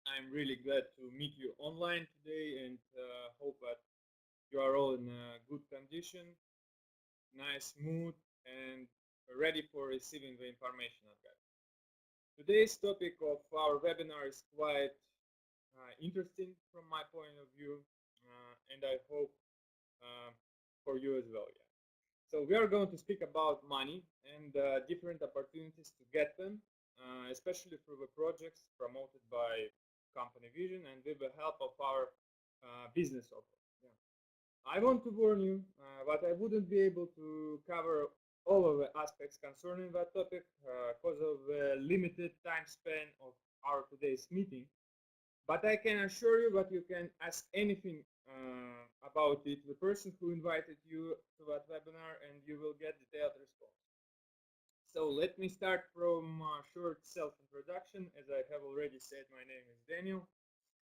I'm really glad to meet you online today and hope that you are all in a good condition, nice mood, and ready for receiving the information I've got. Today's topic of our webinar is quite interesting from my point of view, and I hope uh, for you as well. Yeah. So we are going to speak about money and different opportunities to get them, especially through the projects promoted by company vision and with the help of our business offer. Yeah. I want to warn you that I wouldn't be able to cover all of the aspects concerning that topic because of the limited time span of our today's meeting. But I can assure you that you can ask anything about it, the person who invited you to that webinar, and you will get detailed response. So let me start from a short self-introduction. As I have already said, my name is Daniel.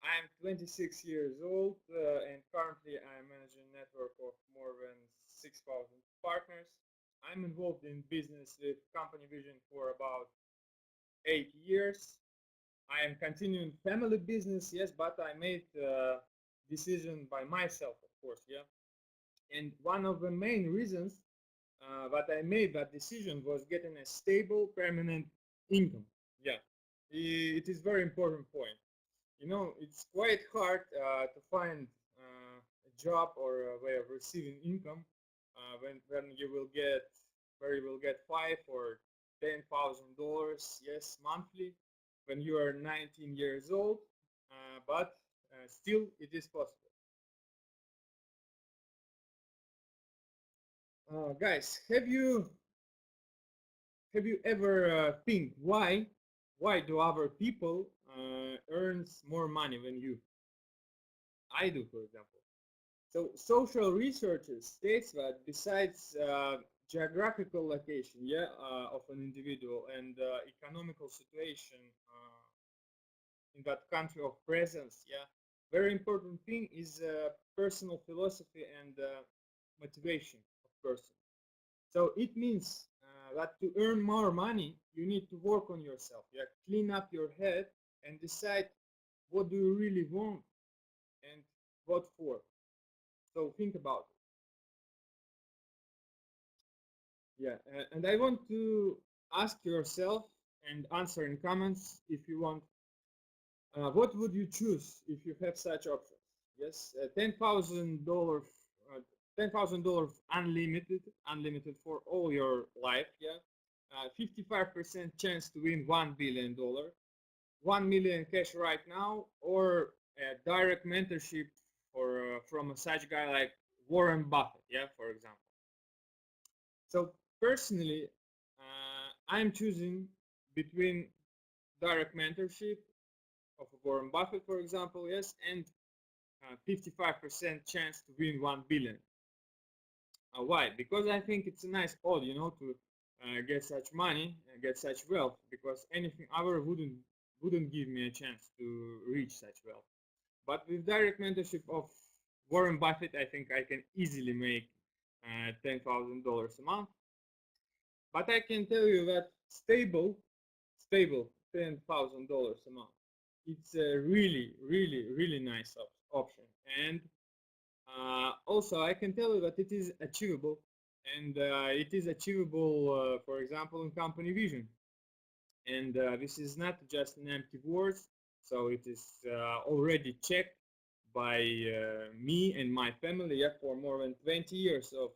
I'm 26 years old and currently I'm managing a network of more than 6,000 partners. I'm involved in business with company vision for about 8 years. I am continuing family business, yes, but I made a decision by myself, of course, yeah. And one of the main reasons that I made that decision was getting a stable, permanent income. Yeah, it is very important point. You know, it's quite hard to find a job or a way of receiving income when you will get where you will get $5,000 or $10,000, yes, monthly when you are 19 years old, but still it is possible. Guys, have you ever think why do other people earns more money than you? I do, for example. So social researchers states that besides geographical location, yeah, of an individual and economical situation in that country of presence, yeah, very important thing is personal philosophy and motivation of person. So it means that to earn more money, you need to work on yourself. Yeah, clean up your head and decide what do you really want and what for. So think about it. Yeah, and I want to ask yourself and answer in comments if you want. What would you choose if you have such options? Yes, $10,000, $10,000 unlimited for all your life. Yeah, 55% chance to win $1 billion, 1 million cash right now, or a direct mentorship for from a such guy like Warren Buffett. Yeah, for example. So personally, I'm choosing between direct mentorship of Warren Buffett, for example, yes, and 55% chance to win 1 billion. Why? Because I think it's a nice odd, you know, to get such money, get such wealth, because anything other wouldn't give me a chance to reach such wealth. But with direct mentorship of Warren Buffett, I think I can easily make $10,000 a month. But I can tell you that stable $10,000 a month. It's a really nice option. And also, I can tell you that it is achievable, and it is achievable, for example, in company vision. And this is not just an empty words, so it is already checked by me and my family for more than 20 years of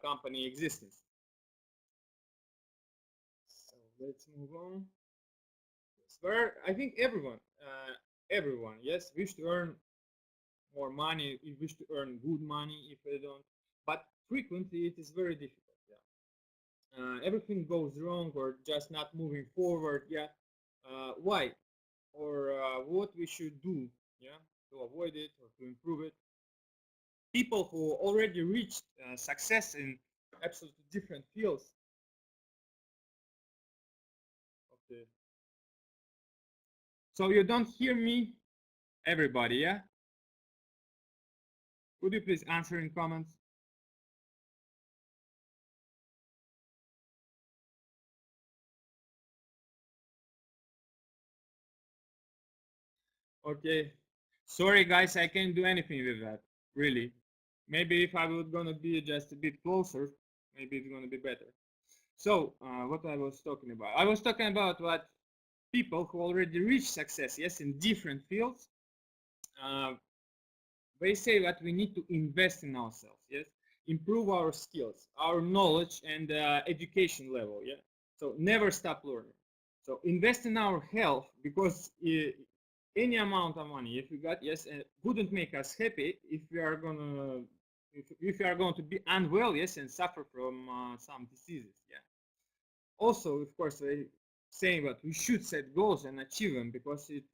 company existence. So let's move on. Where I think everyone, yes, wish to earn more money, you wish to earn good money if they don't, but frequently it is very difficult. Yeah, everything goes wrong or just not moving forward. Yeah, why or what we should do? Yeah, to avoid it or to improve it. People who already reached success in absolutely different fields. Okay. So you don't hear me, everybody? Yeah. Could you please answer in comments? Okay. Sorry, guys, I can't do anything with that. Really. Maybe if I was gonna be just a bit closer, maybe it's gonna be better. So, what I was talking about? I was talking about what people who already reached success, yes, in different fields, uh, they say that we need to invest in ourselves, yes, improve our skills, our knowledge, and education level, yeah. So never stop learning. So invest in our health because any amount of money, if we got, yes, wouldn't make us happy if we are gonna, if we are going to be unwell, yes, and suffer from some diseases, yeah. Also, of course, saying that we should set goals and achieve them because it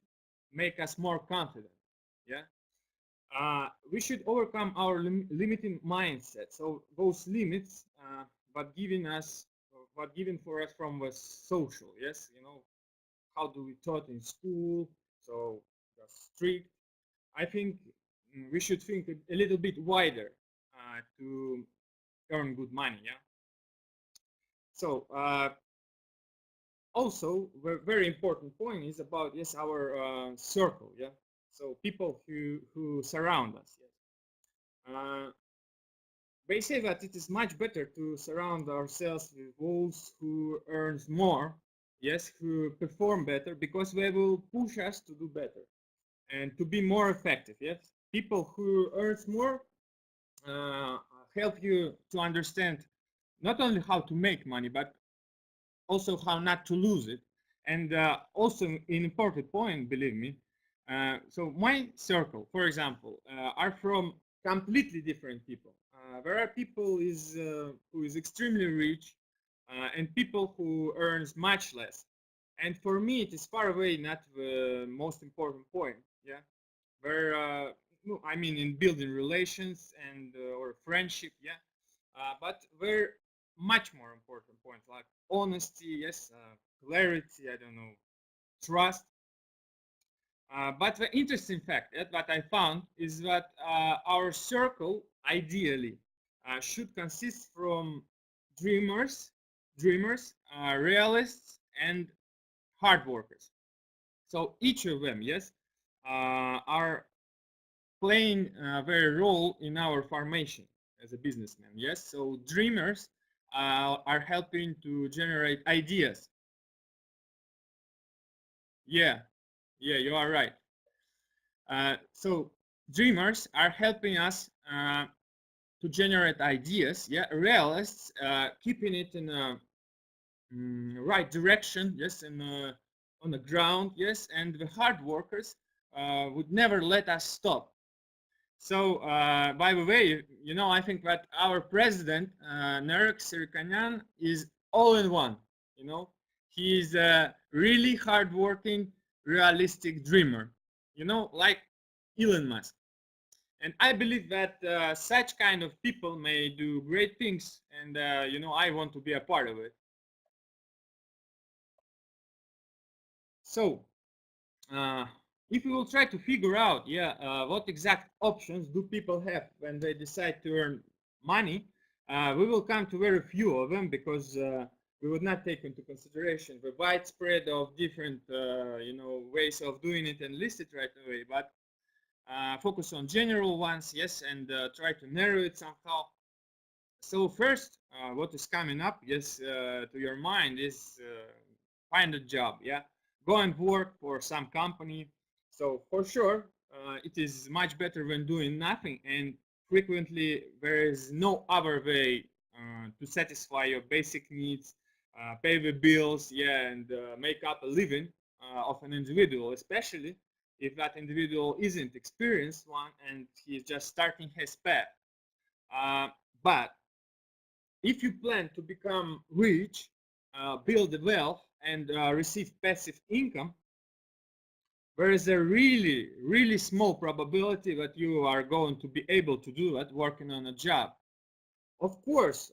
make us more confident, yeah. We should overcome our limiting mindset. So those limits, but giving us, what given for us from the social, yes, you know, how do we taught in school, so just strict. I think we should think a little bit wider to earn good money, yeah. So also, a very important point is about, yes, our circle, yeah. So people who surround us, yes. They say that it is much better to surround ourselves with those who earns more, yes, who perform better, because they will push us to do better and to be more effective. Yes, people who earns more uh, help you to understand not only how to make money, but also how not to lose it. And also an important point, believe me. So my circle, for example, are from completely different people. There are people who is extremely rich and people who earns much less. And for me, it is far away not the most important point. Yeah, where no, I mean in building relations and or friendship. Yeah, but where much more important points like honesty, yes, clarity, I don't know, trust. But the interesting fact that what I found is that our circle ideally should consist from dreamers, realists, and hard workers. So each of them, yes, are playing a very role in our formation as a businessman. Yes, so dreamers are helping to generate ideas. Yeah, yeah, you are right. So dreamers are helping us to generate ideas. Yeah, realists keeping it in a right direction. Yes, and on the ground. Yes, and the hard workers would never let us stop. So, by the way, you know, I think that our president, Narek Sirikanyan, is all in one. You know, he is a really hardworking, realistic dreamer. You know, like Elon Musk. And I believe that such kind of people may do great things, and you know, I want to be a part of it. So, uh, if we will try to figure out, yeah, what exact options do people have when they decide to earn money, we will come to very few of them because we would not take into consideration the widespread of different, you know, ways of doing it and list it right away, but focus on general ones, yes, and try to narrow it somehow. So first, what is coming up, yes, to your mind is find a job, yeah, go and work for some company. So for sure, it is much better than doing nothing, and frequently there is no other way to satisfy your basic needs, pay the bills, yeah, and make up a living of an individual, especially if that individual isn't experienced one and he's just starting his path. But if you plan to become rich, build wealth, and receive passive income, there is a really, really small probability that you are going to be able to do that working on a job. Of course,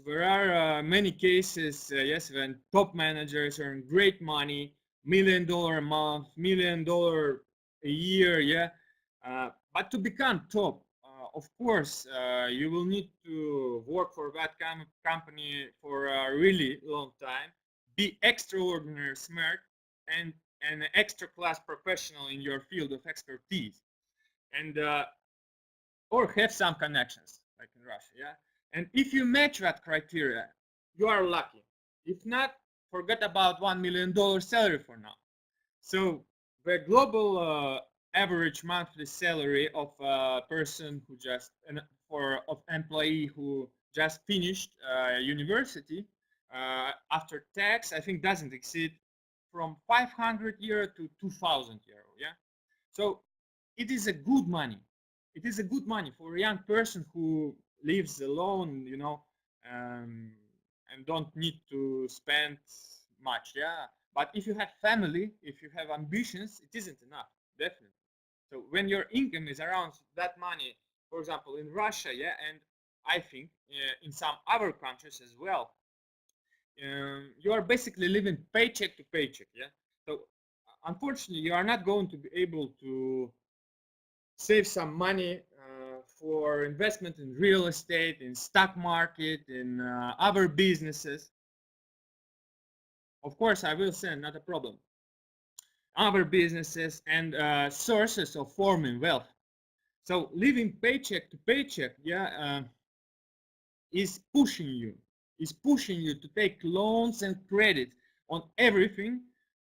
there are many cases, yes, when top managers earn great money, $1 million a month, $1 million a year, yeah. But to become top, of course, you will need to work for that kind of company for a really long time, be extraordinary smart, and an extra class professional in your field of expertise, and or have some connections like in Russia, yeah. And if you match that criteria, you are lucky. If not, forget about $1 million salary for now. So the global average monthly salary of a person who just of employee who just finished university after tax, I think doesn't exceed from 500 euro to 2,000 euro. Yeah, so it is a good money. It is a good money for a young person who lives alone, you know, um, and don't need to spend much. Yeah, but if you have family, if you have ambitions, it isn't enough, definitely. So when your income is around that money, for example, in Russia, yeah, and I think in some other countries as well, you are basically living paycheck to paycheck, yeah. So unfortunately, you are not going to be able to save some money for investment in real estate, in stock market, in other businesses. Of course, I will say not a problem. Other businesses and sources of forming wealth. So living paycheck to paycheck, yeah, is pushing you to take loans and credit on everything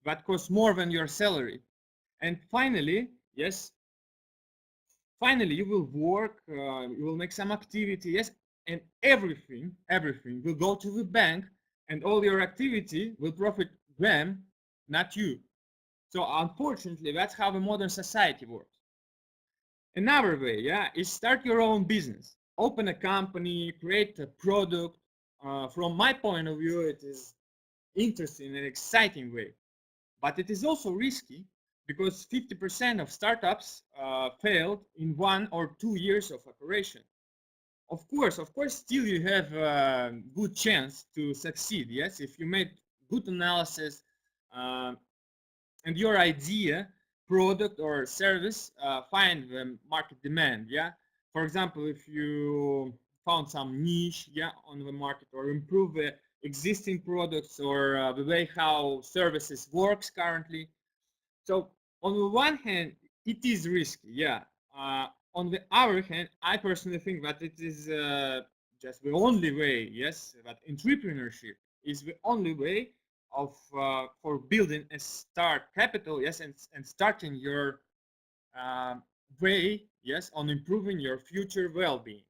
that costs more than your salary. And finally, yes, finally you will work, you will make some activity, yes, and everything will go to the bank, and all your activity will profit them, not you. So unfortunately, that's how the modern society works. Another way, yeah, is start your own business. Open a company, create a product. From my point of view, it is interesting and exciting way. But it is also risky because 50% of startups failed in 1 or 2 years of operation. Of course, still you have a good chance to succeed, yes, if you made good analysis and your idea, product or service find the market demand, yeah. For example, if you found some niche, yeah, on the market, or improve the existing products, or the way how services works currently. So on the one hand, it is risky, yeah. On the other hand, I personally think that it is just the only way, yes, that entrepreneurship is the only way of for building a start capital, yes, and starting your way, yes, on improving your future well-being.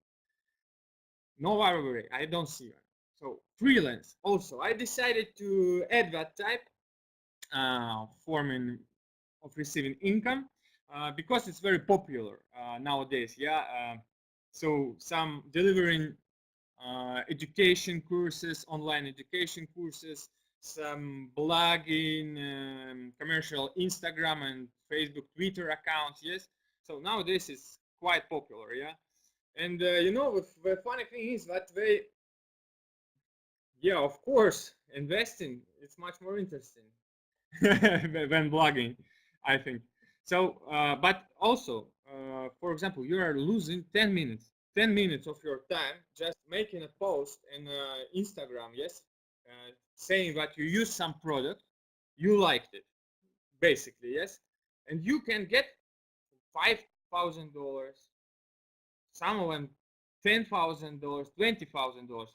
No other way, I don't see it. So freelance also, I decided to add that type forming of receiving income because it's very popular nowadays, yeah. So some delivering education courses, online education courses, some blogging, commercial Instagram and Facebook, Twitter accounts, yes. So nowadays it's quite popular, yeah. And you know, the funny thing is that they, yeah, of course, investing, it's much more interesting than blogging, I think. So, but also, for example, you are losing 10 minutes of your time just making a post in Instagram, yes, saying that you use some product, you liked it, basically, yes, and you can get $5,000, some of them $10,000, $20,000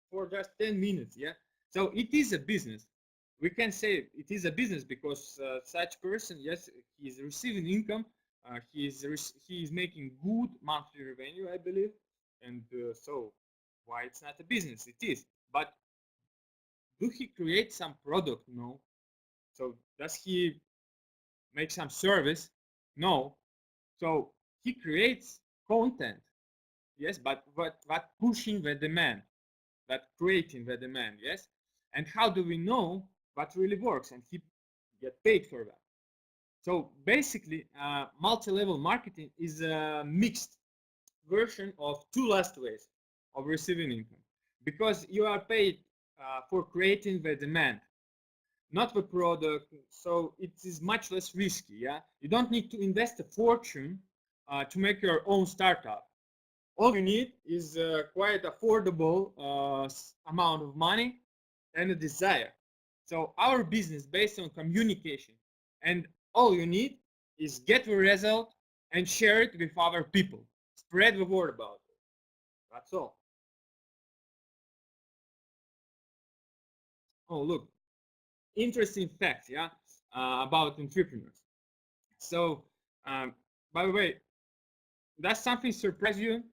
for just 10 minutes, yeah. So it is a business. We can say it is a business because such person, yes, he is receiving income, he is making good monthly revenue, I believe, and so why it's not a business? It is. But do he create some product? No. So does he make some service? No. So he creates content, yes, but what pushing the demand, that creating the demand, yes. And how do we know what really works and he get paid for that? So basically, multi-level marketing is a mixed version of two last ways of receiving income, because you are paid for creating the demand, not the product. So it is much less risky, yeah. You don't need to invest a fortune to make your own startup. All you need is a quite affordable amount of money and a desire. So our business based on communication And all you need is get the result and share it with other people. Spread the word about it. That's all. Oh, look, interesting fact, yeah, about entrepreneurs. So, um, by the way, does something surprise you?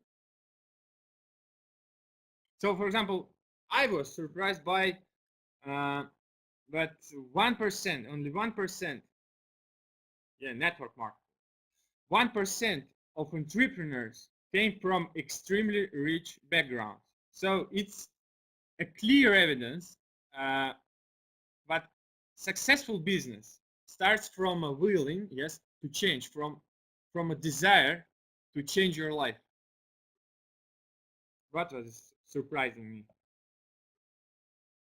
So, for example, I was surprised by that 1%, only 1%, yeah, network marketing. 1% of entrepreneurs came from extremely rich backgrounds. So it's a clear evidence uh, that successful business starts from a willing, yes, to change, from a desire to change your life. That was surprising me.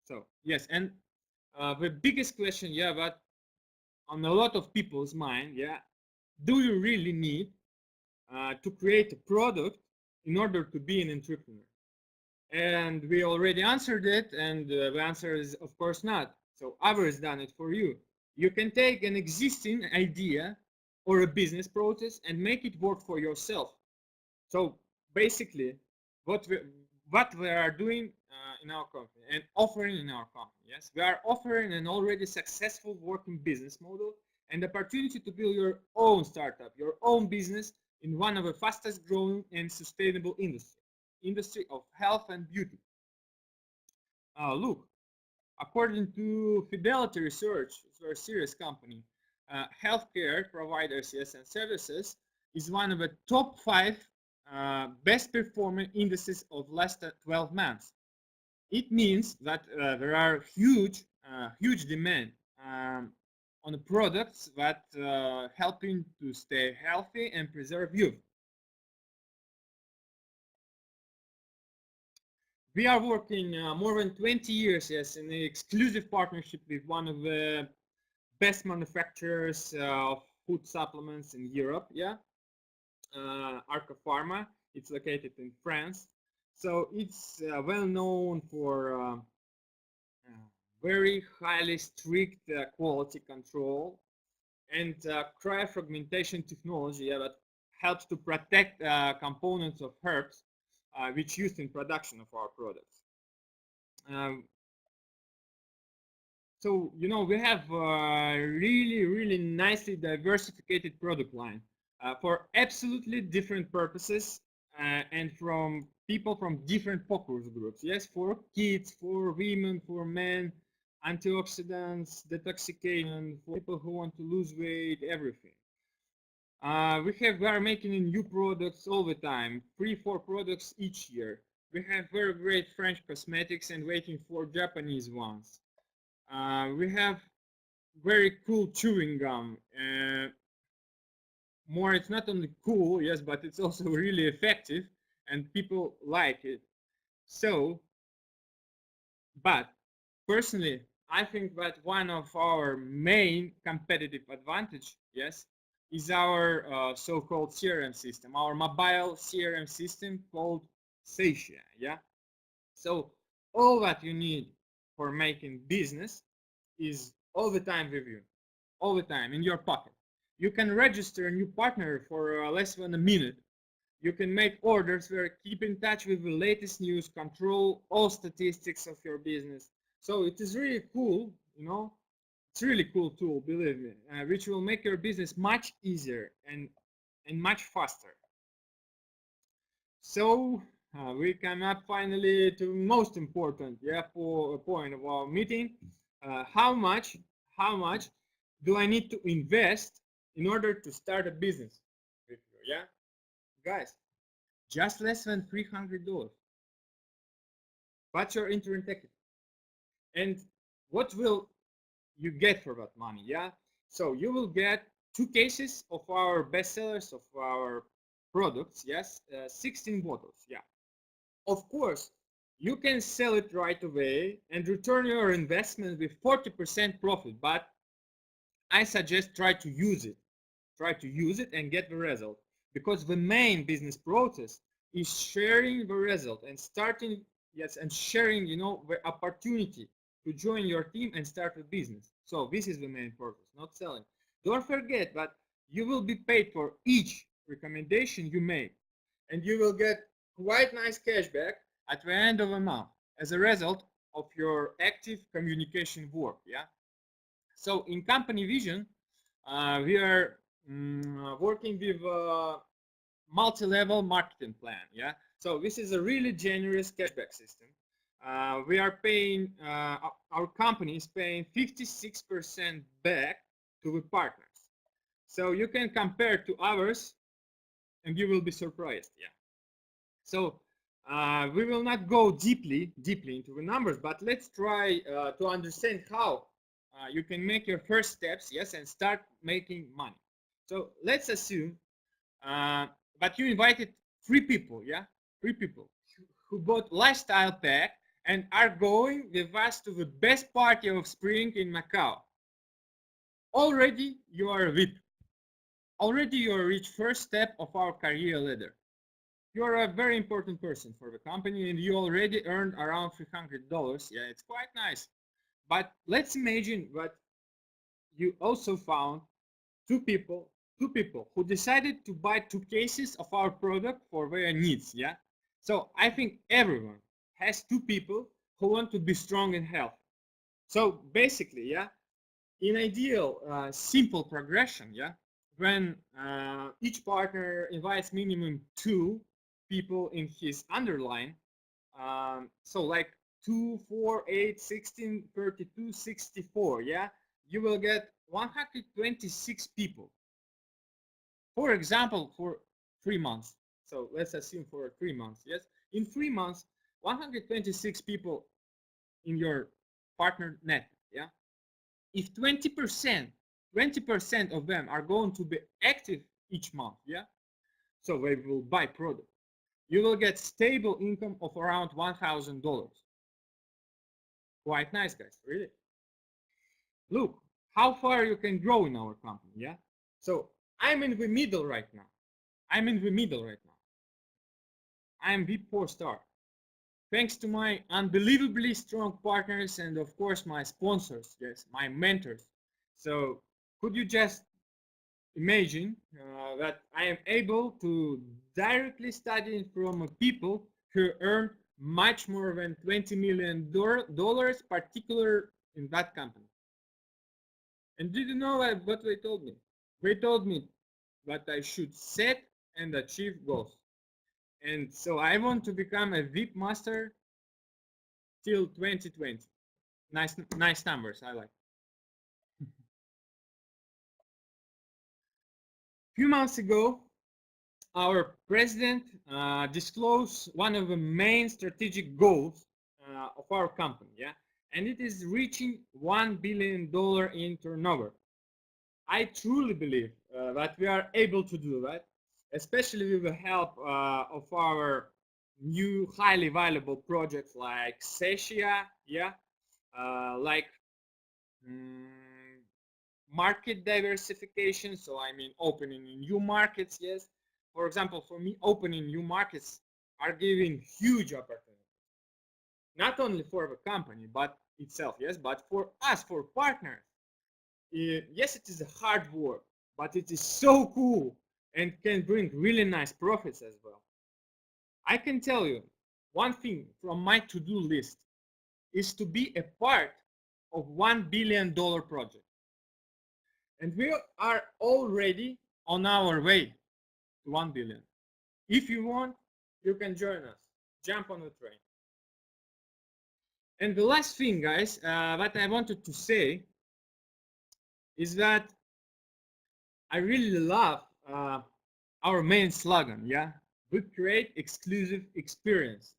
So yes, and the biggest question, yeah, but on a lot of people's mind, yeah, do you really need to create a product in order to be an entrepreneur? And we already answered it, and the answer is of course not. So others done it for you. You can take an existing idea or a business process and make it work for yourself. So basically, what we, what we are doing in our company and offering in our company, yes, we are offering an already successful working business model and the opportunity to build your own startup, your own business in one of the fastest growing and sustainable industry of health and beauty. Look, according to Fidelity Research, it's a very serious company, healthcare providers, yes, and services is one of the top 5 best performing indices of last 12 months. It means that there are huge demand on the products that helping to stay healthy and preserve youth. We are working more than 20 years, yes, in an exclusive partnership with one of the best manufacturers of food supplements in Europe, yeah, Arca Pharma. It's located in France. So it's well known for very highly strict quality control and cryofragmentation technology, yeah, that helps to protect components of herbs which used in production of our products. Um, so we have really nicely diversified product line for absolutely different purposes and from people from different focus groups. Yes, for kids, for women, for men, antioxidants, detoxification, for people who want to lose weight, everything. We are making new products all the time, 3-4 products each year. We have very great French cosmetics and waiting for Japanese ones. We have very cool chewing gum. More, it's not only cool, yes, but it's also really effective and people like it. So, but personally, I think that one of our main competitive advantage, yes, is our so-called CRM system, our mobile CRM system called Sasha, yeah. So all that you need for making business is all the time with you, all the time in your pocket. You can register a new partner for less than a minute. You can make orders where keep in touch with the latest news, control all statistics of your business. So it is really cool. It's really cool tool, believe me, which will make your business much easier and much faster. So we come up finally to most important, yeah, for a point of our meeting. How much do I need to invest in order to start a business with you? Yeah, guys, just less than $300. What's your internet ticket? And what will you get for that money? Yeah, so you will get 2 cases of our bestsellers of our products. Yes, 16 bottles. Yeah. Of course, you can sell it right away and return your investment with 40% profit, but I suggest try to use it. Try to use it and get the result. Because the main business process is sharing the result and starting, yes, and sharing, the opportunity to join your team and start a business. So this is the main purpose, not selling. Don't forget that you will be paid for each recommendation you make, and you will get quite nice cashback at the end of a month as a result of your active communication work. Yeah. So in company vision, we are working with a multi-level marketing plan. Yeah. So this is a really generous cashback system. We are paying, our company is paying 56% back to the partners. So you can compare to ours and you will be surprised. Yeah. So we will not go deeply into the numbers, but let's try to understand how you can make your first steps, yes, and start making money. So let's assume that you invited 3 people, yeah, 3 people who bought lifestyle pack and are going with us to the best party of spring in Macau. Already you are a VIP. Already you reached first step of our career ladder. You are a very important person for the company and you already earned around $300. Yeah, it's quite nice. But let's imagine that you also found two people who decided to buy 2 cases of our product for their needs. Yeah. So I think everyone has 2 people who want to be strong and healthy. So basically, yeah, in ideal simple progression, yeah, when each partner invites minimum 2 people in his underline, so like 2, 4, 8, 16, 32, 64, yeah, you will get 126 people. For example, for 3 months. So let's assume for 3 months, yes, in 3 months 126 people in your partner network. Yeah, if 20% of them are going to be active each month, yeah, so they will buy product, you will get stable income of around $1,000. Quite nice, guys, really. Look how far you can grow in our company. Yeah, so I'm in the middle right now. I'm VIP 4-star thanks to my unbelievably strong partners and of course my sponsors, yes, my mentors. So could you just imagine that I am able to directly study from people who earn much more than $20 million, particular in that company. And did you know what they told me? They told me that I should set and achieve goals. And so I want to become a VIP master till 2020. Nice numbers, I like. Few months ago, our president disclosed one of the main strategic goals of our company, yeah, and it is reaching $1 billion in turnover. I truly believe that we are able to do that, especially with the help of our new highly valuable projects like Sechia, yeah, like market diversification. So I mean opening new markets, yes. For example, for me, opening new markets are giving huge opportunities, not only for the company but itself, yes, but for us, for partners. Yes, it is a hard work, but it is so cool and can bring really nice profits as well. I can tell you one thing from my to-do list is to be a part of $1 billion project. And we are already on our way to 1 billion. If you want, you can join us. Jump on the train. And the last thing, guys, what I wanted to say is that I really love our main slogan, yeah? We create exclusive experiences.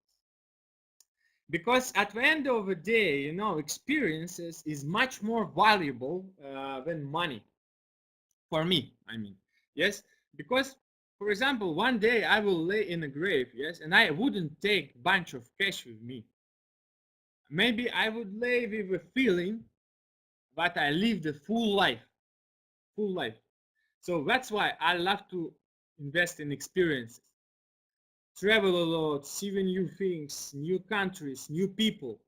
Because at the end of the day, you know, experiences is much more valuable than money. For me, I mean, yes? Because, for example, one day I will lay in a grave, yes? And I wouldn't take a bunch of cash with me. Maybe I would lay with a feeling that I lived a full life. Full life. So that's why I love to invest in experiences. Travel a lot, see the new things, new countries, new people.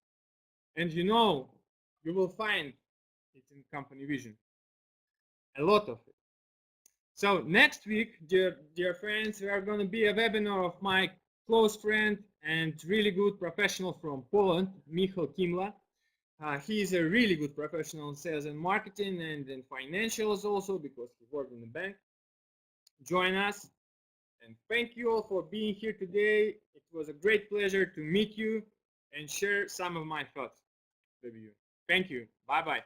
And you know, you will find it in company vision. a lot of it. So next week, dear friends, we are going to be a webinar of my close friend and really good professional from Poland, Michał Kimla. He is a really good professional in sales and marketing and in financials also, because he worked in the bank. Join us, and thank you all for being here today. It was a great pleasure to meet you and share some of my thoughts with you. Thank you. Bye-bye.